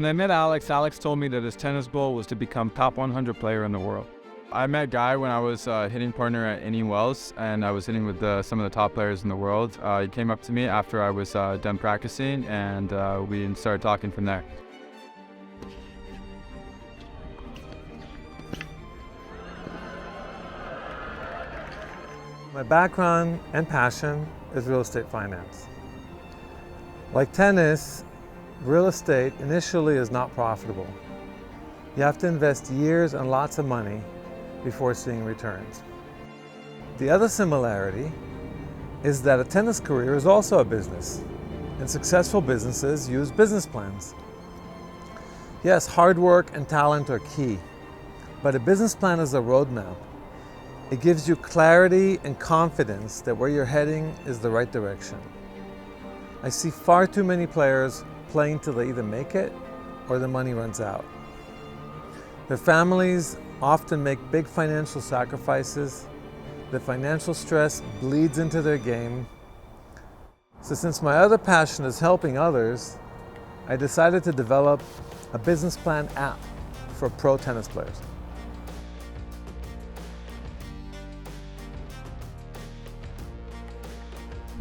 When I met Alex, Alex told me that his tennis goal was to become top 100 player in the world. I met Guy when I was hitting partner at Indian Wells, and I was hitting with some of the top players in the world. He came up to me after I was done practicing, and we started talking from there. My background and passion is real estate finance. Like tennis, real estate initially is not profitable. You have to invest years and lots of money before seeing returns. The other similarity is that a tennis career is also a business, and successful businesses use business plans. Yes, hard work and talent are key, but a business plan is a roadmap. It gives you clarity and confidence that where you're heading is the right direction. I see far too many players playing till they either make it or the money runs out. Their families often make big financial sacrifices. The financial stress bleeds into their game. So since my other passion is helping others, I decided to develop a business plan app for pro tennis players.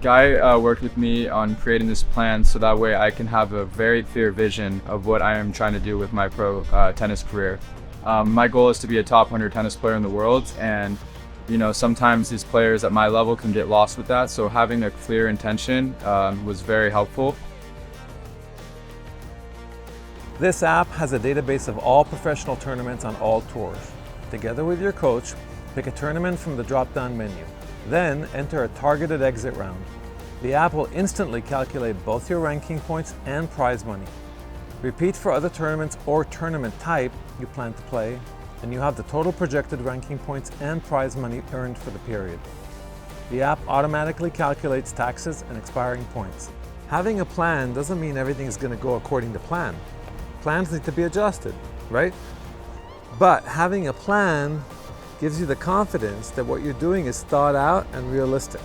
Guy worked with me on creating this plan so that way I can have a very clear vision of what I am trying to do with my pro tennis career. My goal is to be a top 100 tennis player in the world, and sometimes these players at my level can get lost with that, so having a clear intention was very helpful. This app has a database of all professional tournaments on all tours. Together with your coach, pick a tournament from the drop-down menu. Then enter a targeted exit round. The app will instantly calculate both your ranking points and prize money. Repeat for other tournaments or tournament type you plan to play, and you have the total projected ranking points and prize money earned for the period. The app automatically calculates taxes and expiring points. Having a plan doesn't mean everything is going to go according to plan. Plans need to be adjusted, right? But having a plan gives you the confidence that what you're doing is thought out and realistic.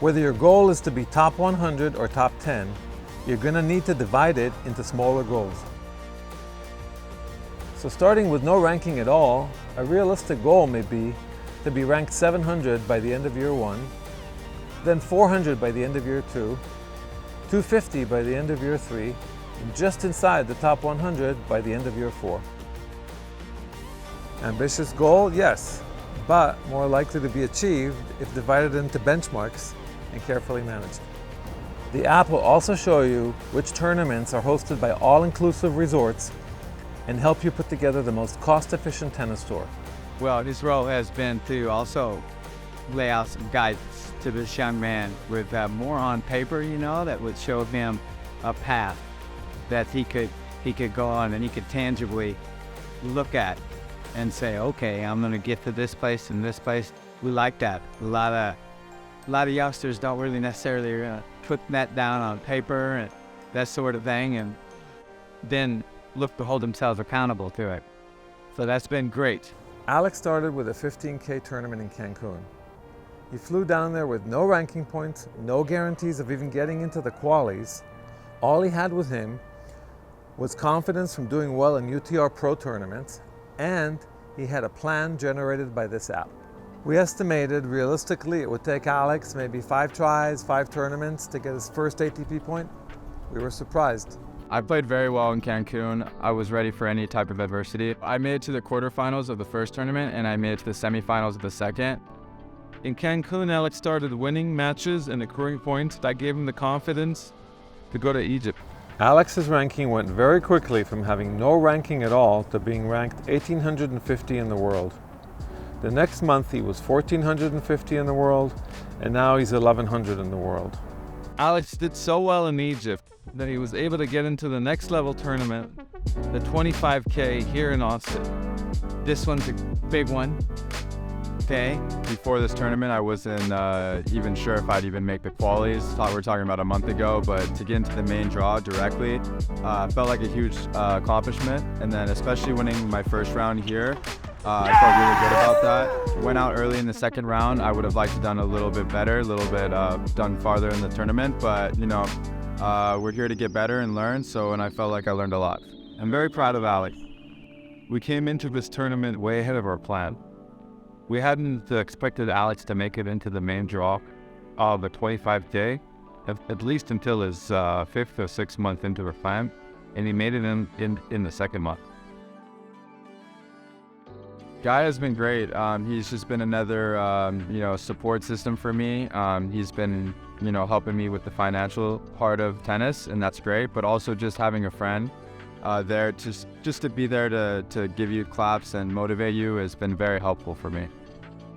Whether your goal is to be top 100 or top 10, you're going to need to divide it into smaller goals. So starting with no ranking at all, a realistic goal may be to be ranked 700 by the end of year 1, then 400 by the end of year 2, 250 by the end of year 3, and just inside the top 100 by the end of year 4. Ambitious goal, yes, but more likely to be achieved if divided into benchmarks and carefully managed. The app will also show you which tournaments are hosted by all-inclusive resorts and help you put together the most cost-efficient tennis tour. Well, his role has been to also lay out some guidance to this young man with more on paper, that would show him a path that he could go on and he could tangibly look at and say, okay, I'm going to get to this place and this place. We like that. A lot of youngsters don't really necessarily put that down on paper and that sort of thing, and then look to hold themselves accountable to it. So that's been great. Alex started with a 15K tournament in Cancun. He flew down there with no ranking points, no guarantees of even getting into the qualies. All he had with him was confidence from doing well in UTR Pro tournaments, and he had a plan generated by this app. We estimated realistically it would take Alex maybe 5 tries, 5 tournaments to get his first ATP point. We were surprised. I played very well in Cancun. I was ready for any type of adversity. I made it to the quarterfinals of the first tournament, and I made it to the semifinals of the second. In Cancun, Alex started winning matches and accruing points that gave him the confidence to go to Egypt. Alex's ranking went very quickly from having no ranking at all to being ranked 1,850 in the world. The next month he was 1,450 in the world, and now he's 1,100 in the world. Alex did so well in Egypt that he was able to get into the next level tournament, the 25K here in Austin. This one's a big one. Okay. Before this tournament, I wasn't even sure if I'd even make the qualies. We were talking about a month ago, but to get into the main draw directly felt like a huge accomplishment. And then especially winning my first round here, I felt really good about that. Went out early in the second round. I would have liked to have done a little bit better, a little bit done farther in the tournament, but We're here to get better and learn, and I felt like I learned a lot. I'm very proud of Alex. We came into this tournament way ahead of our plan. We hadn't expected Alex to make it into the main draw of the 25th day, at least until his 5th or 6th month into the plan, and he made it in the second month. Guy has been great. He's just been another, support system for me. He's been, helping me with the financial part of tennis, and that's great. But also just having a friend there, just to be there to give you claps and motivate you has been very helpful for me.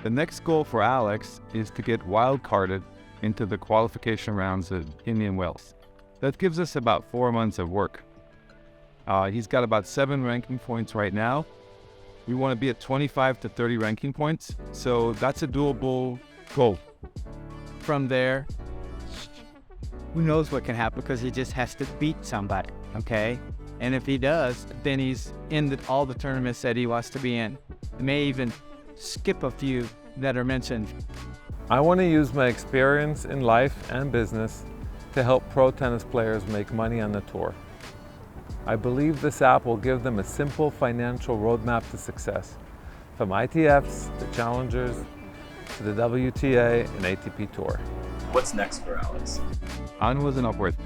The next goal for Alex is to get wild-carded into the qualification rounds at Indian Wells. That gives us about 4 months of work. He's got about 7 ranking points right now. We want to be at 25 to 30 ranking points, so that's a doable goal. From there, who knows what can happen, because he just has to beat somebody, okay? And if he does, then he's in all the tournaments that he wants to be in. He may even skip a few that are mentioned. I want to use my experience in life and business to help pro tennis players make money on the tour. I believe this app will give them a simple financial roadmap to success, from ITFs to challengers to the WTA and ATP Tour. What's next for Alex? Onwards and upwards.